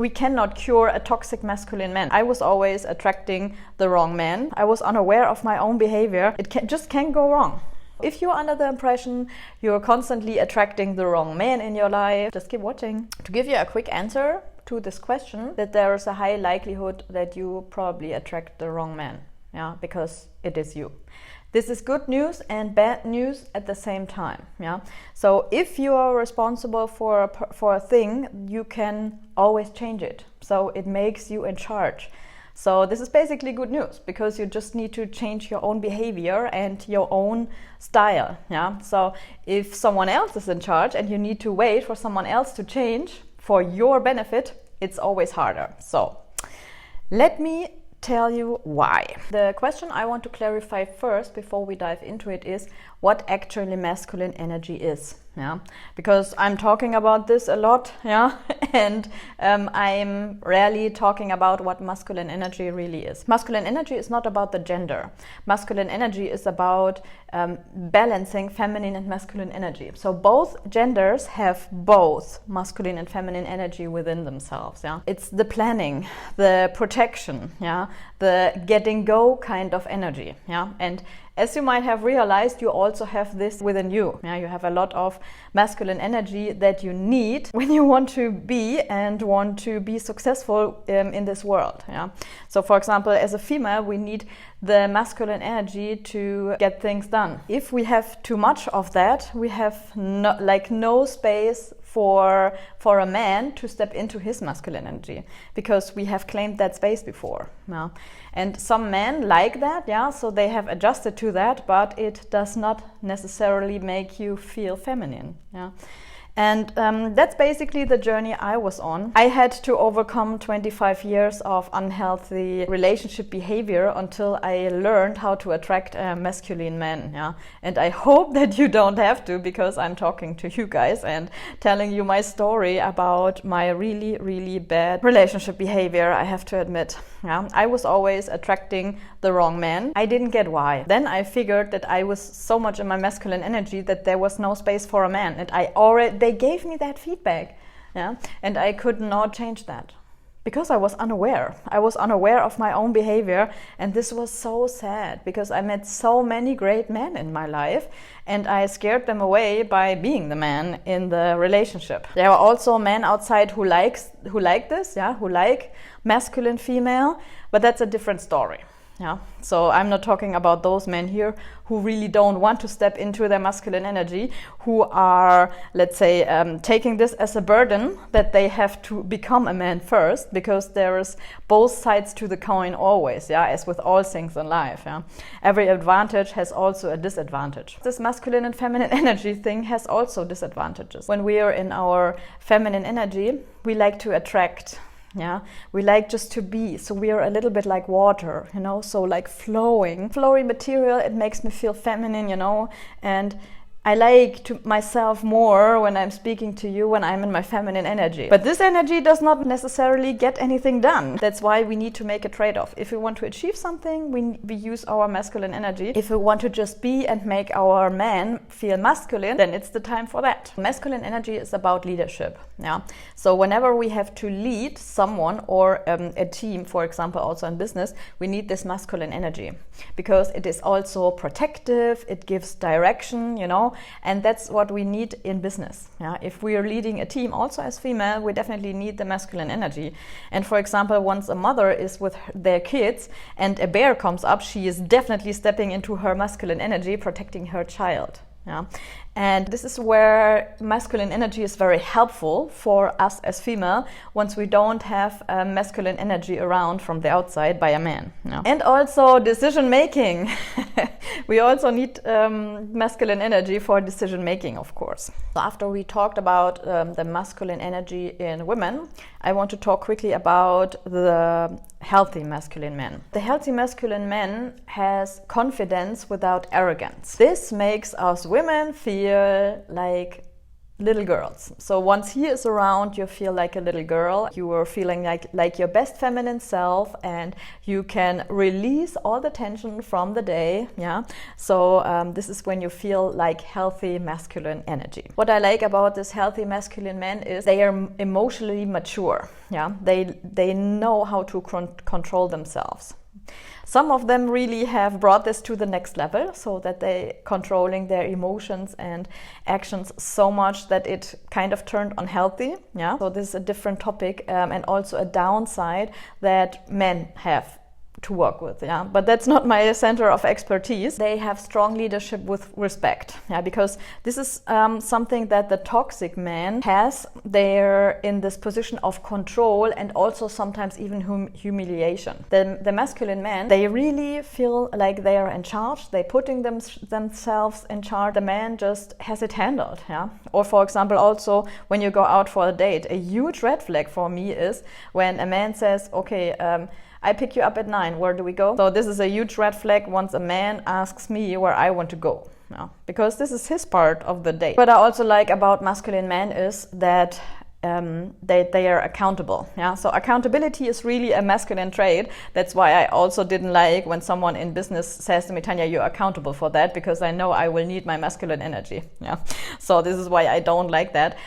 We cannot cure a toxic masculine man. I was always attracting the wrong man. I was unaware of my own behavior. Just can't go wrong. If you're under the impression you're constantly attracting the wrong man in your life, just keep watching. To give you a quick answer to this question, that there is a high likelihood that you probably attract the wrong man, yeah, because it is you. This is good news and bad news at the same time, yeah. So if you are responsible for a thing, you can always change it. So it makes you in charge. So this is basically good news, because you just need to change your own behavior and your own style, yeah. So if someone else is in charge and you need to wait for someone else to change for your benefit, it's always harder. So let me tell you why. The question I want to clarify first before we dive into it is what actually masculine energy is, yeah, because I'm talking about this a lot, yeah, and I'm rarely talking about what masculine energy really is. Masculine energy is not about the gender. Masculine energy is about balancing feminine and masculine energy. So both genders have both masculine and feminine energy within themselves, yeah. It's the planning, the protection, yeah, the getting go kind of energy, yeah. And as you might have realized, you also have this within you. Yeah, you have a lot of masculine energy that you need when you want to be successful in this world. Yeah. So, for example, as a female, we need the masculine energy to get things done. If we have too much of that, we have no space for a man to step into his masculine energy, because we have claimed that space before. Yeah. And some men like that, yeah, so they have adjusted to that, but it does not necessarily make you feel feminine. Yeah. And that's basically the journey I was on. I had to overcome 25 years of unhealthy relationship behavior until I learned how to attract masculine men. Yeah? And I hope that you don't have to, because I'm talking to you guys and telling you my story about my really, really bad relationship behavior, I have to admit. Yeah? I was always attracting the wrong man. I didn't get why. Then I figured that I was so much in my masculine energy that there was no space for a man. And they gave me that feedback, yeah, and I could not change that because I was unaware. I was unaware of my own behavior, and this was so sad because I met so many great men in my life and I scared them away by being the man in the relationship. There are also men outside who like this, yeah, who like masculine female, but that's a different story. Yeah, so I'm not talking about those men here who really don't want to step into their masculine energy, who are, let's say, taking this as a burden that they have to become a man first, because there is both sides to the coin always, yeah, as with all things in life. Yeah, every advantage has also a disadvantage. This masculine and feminine energy thing has also disadvantages. When we are in our feminine energy, we like to attract. Yeah, we like just to be, so we are a little bit like water, you know, so like flowy material. It makes me feel feminine, you know, and I like to myself more when I'm speaking to you, when I'm in my feminine energy. But this energy does not necessarily get anything done. That's why we need to make a trade-off. If we want to achieve something, we use our masculine energy. If we want to just be and make our man feel masculine, then it's the time for that. Masculine energy is about leadership. Yeah. So whenever we have to lead someone or a team, for example, also in business, we need this masculine energy because it is also protective. It gives direction, you know. And that's what we need in business. Yeah? If we are leading a team, also as female, we definitely need the masculine energy. And for example, once a mother is with their kids and a bear comes up, she is definitely stepping into her masculine energy, protecting her child. Yeah? And this is where masculine energy is very helpful for us as female once we don't have masculine energy around from the outside by a man. Yeah. And also decision making. We also need masculine energy for decision making, of course. So after we talked about the masculine energy in women, I want to talk quickly about the healthy masculine man. The healthy masculine man has confidence without arrogance. This makes us women feel like little girls. So once he is around, you feel like a little girl. You are feeling like your best feminine self, and you can release all the tension from the day. Yeah. So this is when you feel like healthy masculine energy. What I like about this healthy masculine men is they are emotionally mature. Yeah. They know how to control themselves. Some of them really have brought this to the next level, so that they controlling their emotions and actions so much that it kind of turned unhealthy. Yeah. So this is a different topic, and also a downside that men have to work with. Yeah. But that's not my center of expertise. They have strong leadership with respect. Yeah. Because this is something that the toxic man has. They're in this position of control and also sometimes even humiliation. The masculine men, they really feel like they are in charge. They're putting themselves in charge. The man just has it handled. Yeah. Or for example, also when you go out for a date, a huge red flag for me is when a man says, okay, I pick you up at 9, where do we go? So this is a huge red flag once a man asks me where I want to go. Yeah, because this is his part of the date. What I also like about masculine men is that they are accountable. Yeah, so accountability is really a masculine trait. That's why I also didn't like when someone in business says to me, Tanja, you're accountable for that, because I know I will need my masculine energy. Yeah, so this is why I don't like that,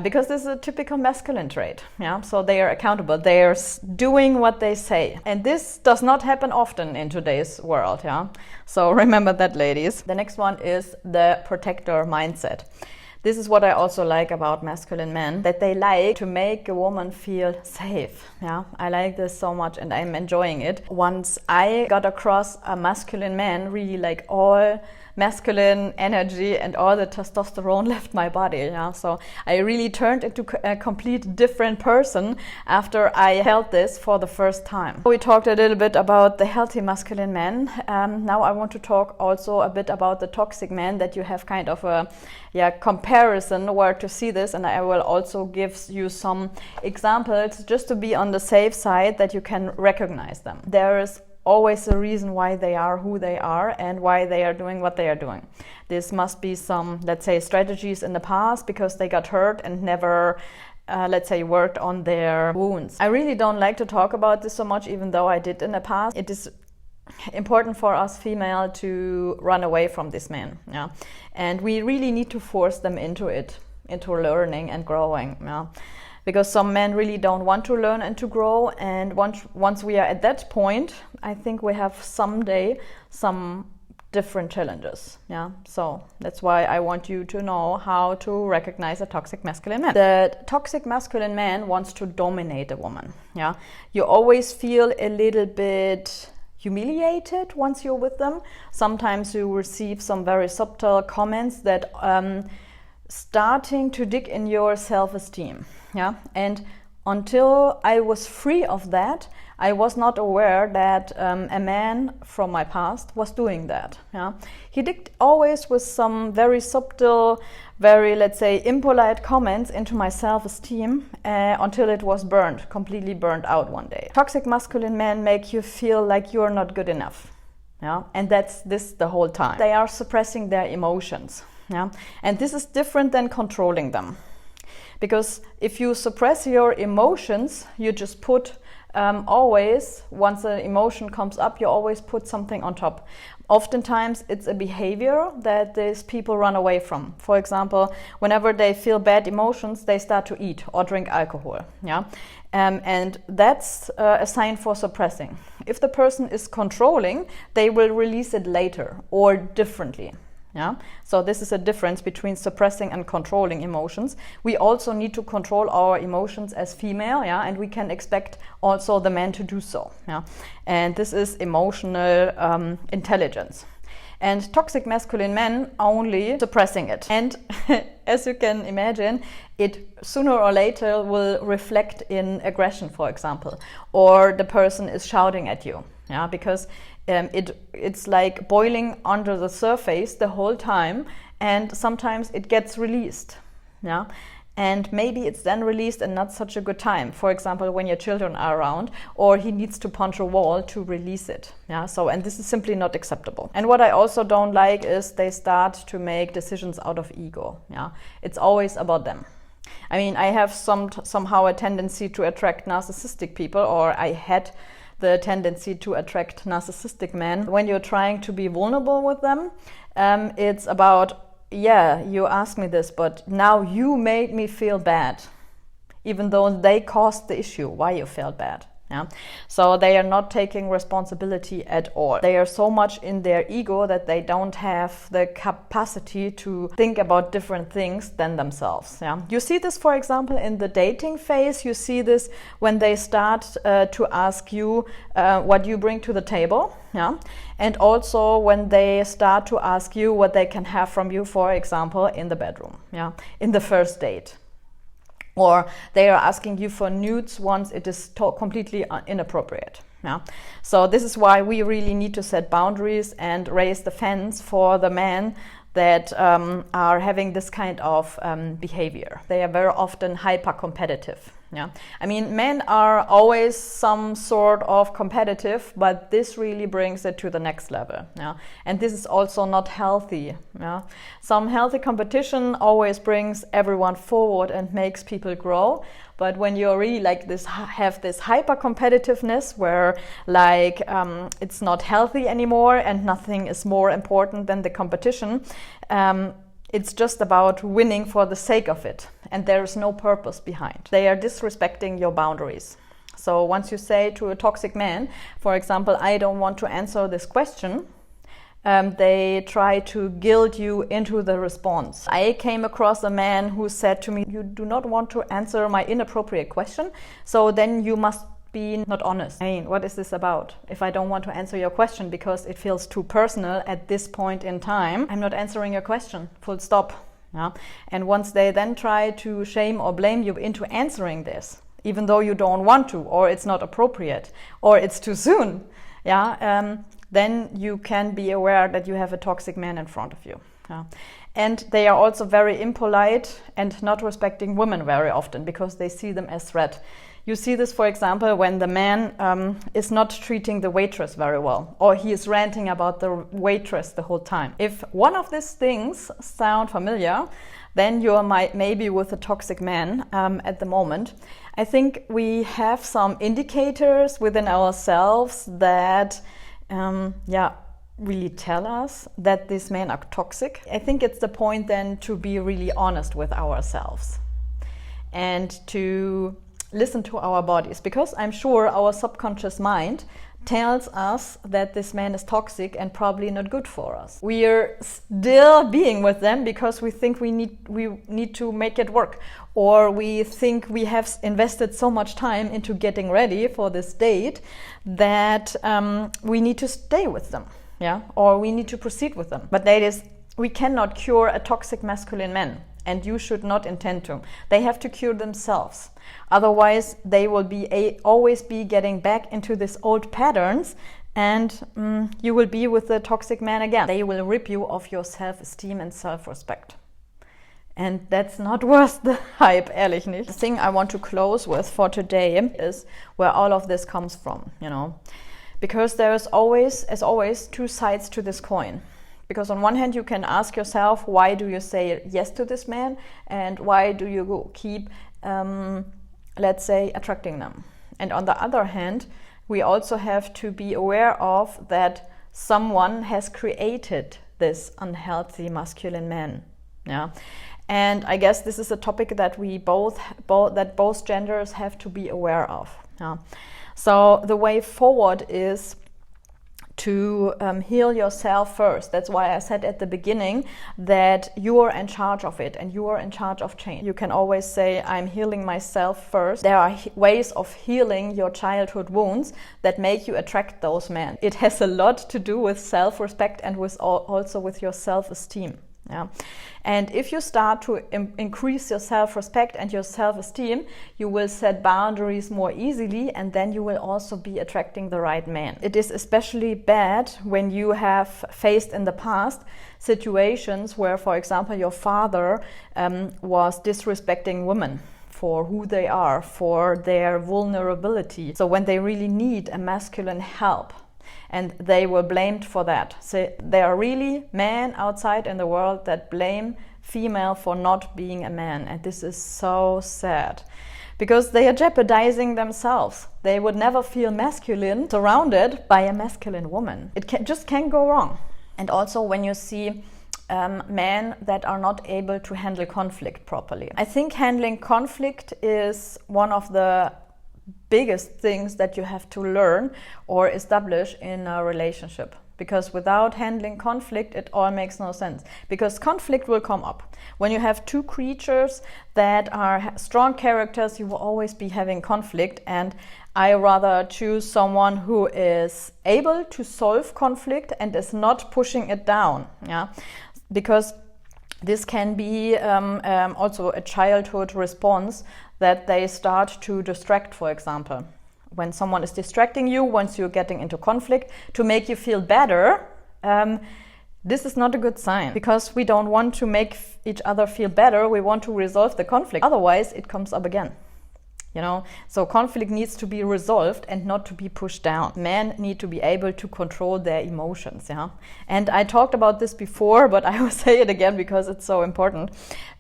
because this is a typical masculine trait. Yeah, so they are accountable. They are doing what they say, and this does not happen often in today's world. Yeah, so remember that, ladies. The next one is the protector mindset. This is what I also like about masculine men, that they like to make a woman feel safe. Yeah, I like this so much and I'm enjoying it. Once I got across a masculine man, really like all masculine energy and all the testosterone left my body. Yeah, so I really turned into a complete different person after I felt this for the first time. We talked a little bit about the healthy masculine men. Now I want to talk also a bit about the toxic men, that you have kind of a comparison where to see this, and I will also give you some examples just to be on the safe side, that you can recognize them. There is always a reason why they are who they are and why they are doing what they are doing. This must be some, let's say, strategies in the past because they got hurt and never let's say worked on their wounds. I really don't like to talk about this so much, even though I did in the past. It is important for us female to run away from this man. Yeah, and we really need to force them into it, into learning and growing. Yeah, because some men really don't want to learn and to grow, and once we are at that point, I think we have someday some different challenges. Yeah, so that's why I want you to know how to recognize a toxic masculine man. The toxic masculine man wants to dominate a woman. Yeah, you always feel a little bit humiliated once you're with them. Sometimes you receive some very subtle comments that starting to dig in your self-esteem. Yeah, and until I was free of that, I was not aware that a man from my past was doing that. Yeah, he did always with some very subtle, very, let's say, impolite comments into my self-esteem until it was completely burned out one day. Toxic masculine men make you feel like you're not good enough. Yeah, and that's this the whole time. They are suppressing their emotions. Yeah, and this is different than controlling them. Because if you suppress your emotions, you just put always, once an emotion comes up, you always put something on top. Oftentimes it's a behavior that these people run away from. For example, whenever they feel bad emotions, they start to eat or drink alcohol. Yeah, and that's a sign for suppressing. If the person is controlling, they will release it later or differently. Yeah, so this is a difference between suppressing and controlling emotions. We also need to control our emotions as female, yeah, and we can expect also the man to do so. Yeah, and this is emotional intelligence. And toxic masculine men only suppressing it. And as you can imagine, it sooner or later will reflect in aggression, for example, or the person is shouting at you. Yeah, because it's like boiling under the surface the whole time, and sometimes it gets released. Yeah, And maybe it's then released in not such a good time. For example, when your children are around, or he needs to punch a wall to release it. Yeah. So, and this is simply not acceptable. And what I also don't like is they start to make decisions out of ego. Yeah. It's always about them. I mean, I have somehow a tendency to attract narcissistic people, or I had the tendency to attract narcissistic men. When you're trying to be vulnerable with them, it's about, yeah, you asked me this, but now you made me feel bad, even though they caused the issue, why you felt bad. Yeah. So they are not taking responsibility at all. They are so much in their ego that they don't have the capacity to think about different things than themselves. Yeah. You see this, for example, in the dating phase. You see this when they start to ask you what you bring to the table. Yeah. And also when they start to ask you what they can have from you, for example, in the bedroom. Yeah. In the first date. Or they are asking you for nudes once it is completely inappropriate. Yeah. So this is why we really need to set boundaries and raise the fence for the men that are having this kind of behavior. They are very often hyper-competitive. Yeah. I mean, men are always some sort of competitive, but this really brings it to the next level. Yeah. And this is also not healthy. Yeah. Some healthy competition always brings everyone forward and makes people grow. But when you're really like this, have this hyper competitiveness where like it's not healthy anymore and nothing is more important than the competition, it's just about winning for the sake of it, and there is no purpose behind. They are disrespecting your boundaries. So once you say to a toxic man, for example, I don't want to answer this question, they try to guilt you into the response. I came across a man who said to me, you do not want to answer my inappropriate question, so then you must be not honest. I mean, what is this about? If I don't want to answer your question because it feels too personal at this point in time, I'm not answering your question, full stop. Yeah? And once they then try to shame or blame you into answering this, even though you don't want to, or it's not appropriate, or it's too soon, yeah, then you can be aware that you have a toxic man in front of you. Yeah. And they are also very impolite and not respecting women very often because they see them as threat. You see this, for example, when the man is not treating the waitress very well, or he is ranting about the waitress the whole time. If one of these things sound familiar, then you're maybe with a toxic man at the moment. I think we have some indicators within ourselves that, really tell us that these men are toxic. I think it's the point then to be really honest with ourselves and to listen to our bodies, because I'm sure our subconscious mind tells us that this man is toxic and probably not good for us. We are still being with them because we think we need to make it work, or we think we have invested so much time into getting ready for this date that we need to stay with them, yeah, or we need to proceed with them. But ladies, we cannot cure a toxic masculine man, and you should not intend to. They have to cure themselves. Otherwise, they will always be getting back into these old patterns, and you will be with the toxic man again. They will rip you of your self-esteem and self-respect. And that's not worth the hype, ehrlich nicht. The thing I want to close with for today is where all of this comes from, you know. Because there is always, as always, two sides to this coin. Because on one hand, you can ask yourself, why do you say yes to this man? And why do you keep, let's say, attracting them? And on the other hand, we also have to be aware of that someone has created this unhealthy masculine man. Yeah. And I guess this is a topic that both genders have to be aware of. Yeah. So the way forward is to heal yourself first. That's why I said at the beginning that you are in charge of it and you are in charge of change. You can always say, I'm healing myself first. There are ways of healing your childhood wounds that make you attract those men. It has a lot to do with self-respect and with also with your self-esteem. Yeah. And if you start to increase your self-respect and your self-esteem, you will set boundaries more easily, and then you will also be attracting the right man. It is especially bad when you have faced in the past situations where, for example, your father was disrespecting women for who they are, for their vulnerability. So when they really need a masculine help, and they were blamed for that. So there are really men outside in the world that blame female for not being a man, and this is so sad because they are jeopardizing themselves. They would never feel masculine surrounded by a masculine woman. It just can't go wrong. And also when you see men that are not able to handle conflict properly. I think handling conflict is one of the biggest things that you have to learn or establish in a relationship, because without handling conflict it all makes no sense, because conflict will come up. When you have two creatures that are strong characters, you will always be having conflict, and I rather choose someone who is able to solve conflict and is not pushing it down, yeah, because this can be also a childhood response, that they start to distract, for example. When someone is distracting you, once you're getting into conflict, to make you feel better, this is not a good sign, because we don't want to make each other feel better, we want to resolve the conflict. Otherwise, it comes up again. You know, so conflict needs to be resolved and not to be pushed down. Men need to be able to control their emotions, yeah. And I talked about this before, but I will say it again because it's so important.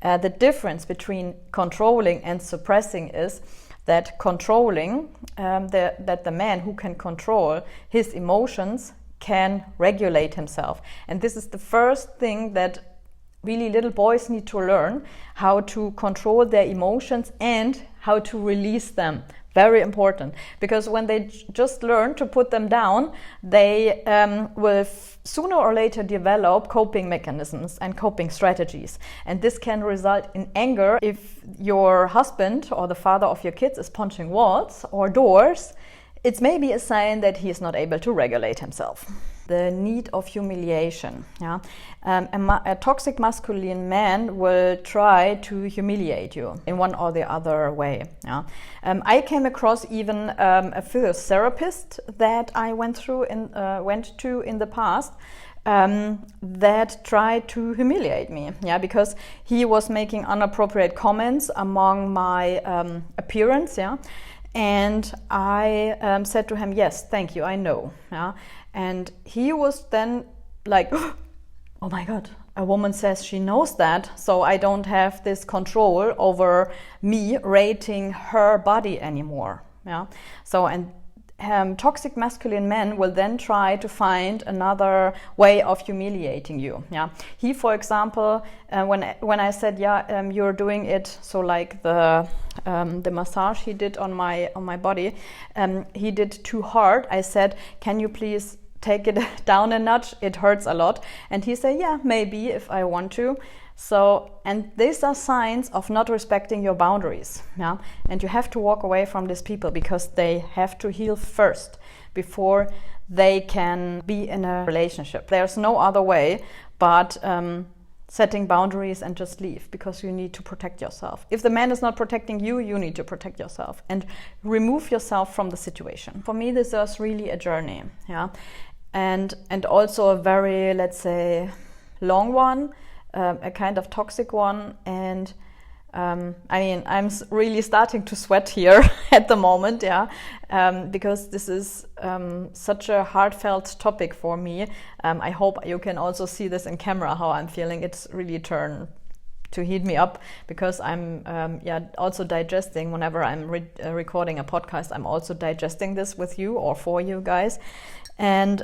The difference between controlling and suppressing is that controlling, that the man who can control his emotions can regulate himself. And this is the first thing that really little boys need to learn, how to control their emotions and how to release them. Very important, because when they just learn to put them down, they will sooner or later develop coping mechanisms and coping strategies. And this can result in anger. If your husband or the father of your kids is punching walls or doors, it's maybe a sign that he is not able to regulate himself. The need of humiliation. Yeah? A toxic masculine man will try to humiliate you in one or the other way. Yeah? I came across even a physiotherapist that I went to in the past that tried to humiliate me. Yeah, because he was making inappropriate comments among my appearance. Yeah. And I said to him, yes, thank you, I know. Yeah? And he was then like, oh my God, a woman says she knows that, so I don't have this control over me rating her body anymore. Yeah. So, and toxic masculine men will then try to find another way of humiliating you. Yeah. He, for example, when I said, yeah, you're doing it, so like the massage he did on my body, he did too hard. I said, can you please take it down a notch? It hurts a lot. And he said, yeah, maybe if I want to. So, and these are signs of not respecting your boundaries. Yeah? And you have to walk away from these people, because they have to heal first before they can be in a relationship. There's no other way but setting boundaries and just leave, because you need to protect yourself. If the man is not protecting you, you need to protect yourself and remove yourself from the situation. For me, this was really a journey. Yeah. And also a very, let's say, long one. A kind of toxic one, and I mean, I'm really starting to sweat here at the moment, yeah, because this is such a heartfelt topic for me. I hope you can also see this in camera, how I'm feeling. It's really turned to heat me up, because I'm also digesting. Whenever I'm recording a podcast, I'm also digesting this with you or for you guys. And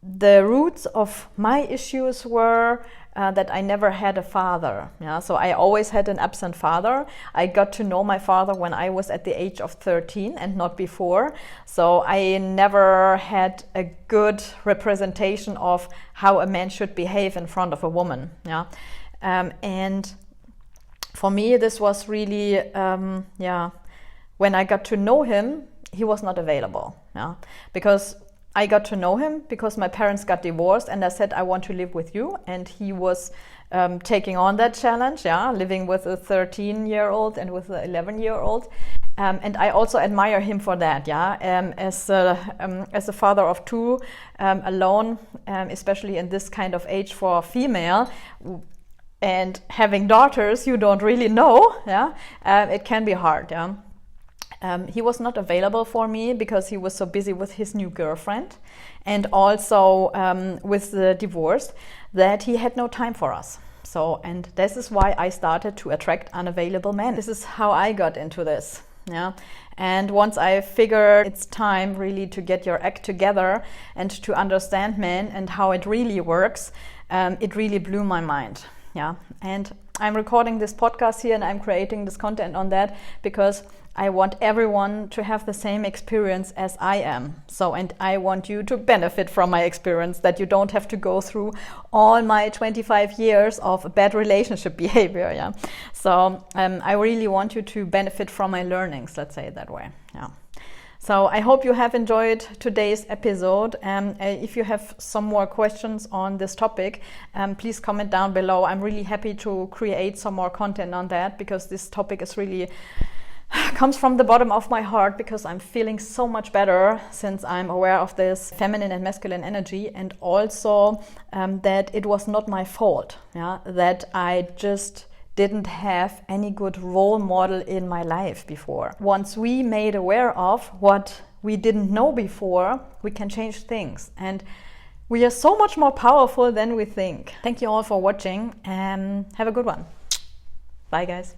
the roots of my issues were that I never had a father. Yeah? So I always had an absent father. I got to know my father when I was at the age of 13 and not before. So I never had a good representation of how a man should behave in front of a woman. Yeah? And for me, this was really, when I got to know him, he was not available. Yeah? Because I got to know him because my parents got divorced, and I said, I want to live with you. And he was taking on that challenge, living with a 13-year-old and with an 11-year-old. And I also admire him for that, as a father of two, alone, especially in this kind of age for a female, and having daughters you don't really know, it can be hard, he was not available for me because he was so busy with his new girlfriend and also with the divorce that he had no time for us. So, and this is why I started to attract unavailable men. This is how I got into this. And once I figured it's time really to get your act together and to understand men and how it really works, it really blew my mind. And I'm recording this podcast here and I'm creating this content on that because I want everyone to have the same experience as I am. So, and I want you to benefit from my experience, that you don't have to go through all my 25 years of bad relationship behavior. So I really want you to benefit from my learnings, let's say it that way. So I hope you have enjoyed today's episode. If you have some more questions on this topic, please comment down below. I'm really happy to create some more content on that because this topic is really comes from the bottom of my heart, because I'm feeling so much better since I'm aware of this feminine and masculine energy, and also that it was not my fault, that I just didn't have any good role model in my life before. Once we made aware of what we didn't know before, we can change things, and we are so much more powerful than we think. Thank you all for watching and have a good one. Bye guys.